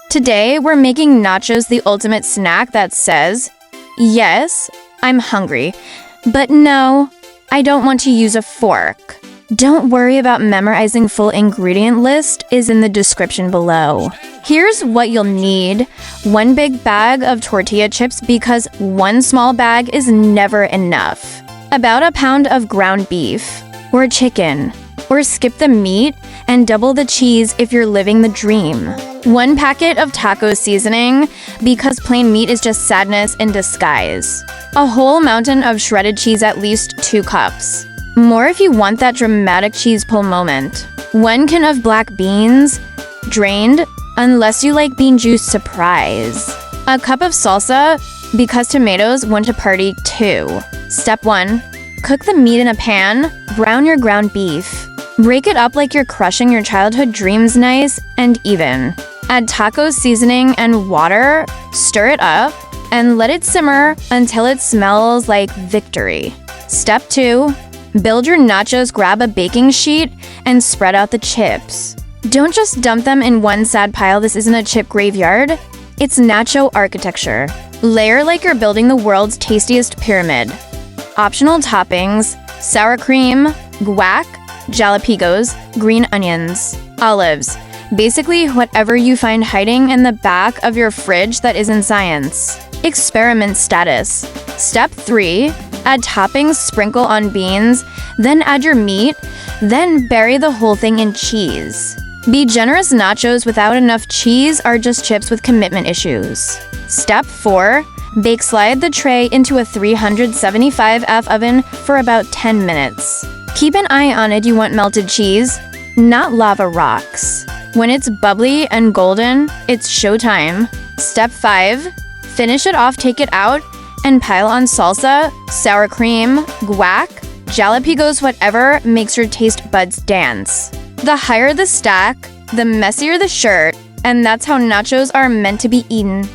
Today, we're making nachos the ultimate snack that says, yes, I'm hungry, but no, I don't want to use a fork. Don't worry about memorizing full ingredient list is in the description below. Here's what you'll need. 1 big bag of tortilla chips because 1 small bag is never enough. About a pound of ground beef or chicken, or skip the meat and double the cheese if you're living the dream. 1 packet of taco seasoning because plain meat is just sadness in disguise. A whole mountain of shredded cheese, at least 2 cups. More if you want that dramatic cheese pull moment. 1 can of black beans, drained, unless you like bean juice surprise. A cup of salsa, because tomatoes want to party too. Step 1. Cook the meat in a pan, brown your ground beef. Break it up like you're crushing your childhood dreams nice and even. Add taco seasoning and water, stir it up, and let it simmer until it smells like victory. Step 2. Build your nachos, grab a baking sheet, and spread out the chips. Don't just dump them in one sad pile. This isn't a chip graveyard. It's nacho architecture. Layer like you're building the world's tastiest pyramid. Optional toppings: sour cream, guac, jalapeños, green onions, olives. Basically, whatever you find hiding in the back of your fridge that isn't science. Experiment status. Step 3. Add toppings, sprinkle on beans, then add your meat, then bury the whole thing in cheese. Be generous. Nachos without enough cheese are just chips with commitment issues. Step 4. Bake. Slide the tray into a 375F oven for about 10 minutes. Keep an eye on it. You want melted cheese, not lava rocks. When it's bubbly and golden, it's showtime. Step 5. Finish it off, take it out, and pile on salsa, sour cream, guac, jalapeños, whatever makes your taste buds dance. The higher the stack, the messier the shirt, and that's how nachos are meant to be eaten.